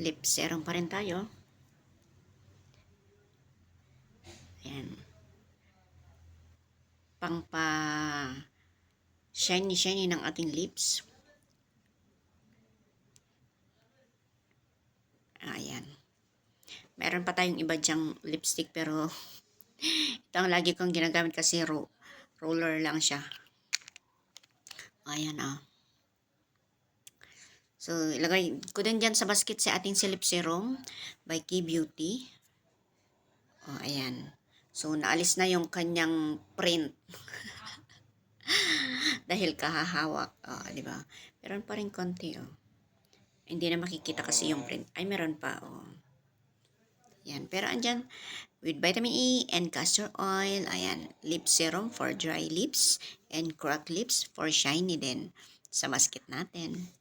Lip serum pa rin tayo. Ayan. Pangpa shiny ng ating lips. Ayan. Meron pa tayong iba dyang lipstick pero ito ang lagi kong ginagamit kasi roller lang siya. Ayan So, ilagay ko din dyan sa basket sa ating lip serum by K-Beauty. Ayan. So, naalis na yung kanyang print. Dahil kahahawak. Di ba? Meron pa rin konti, Hindi na makikita kasi yung print. Ay, meron pa, Yan. Pero andyan, with vitamin E and castor oil, ayan, lip serum for dry lips and cracked lips for shiny din sa basket natin.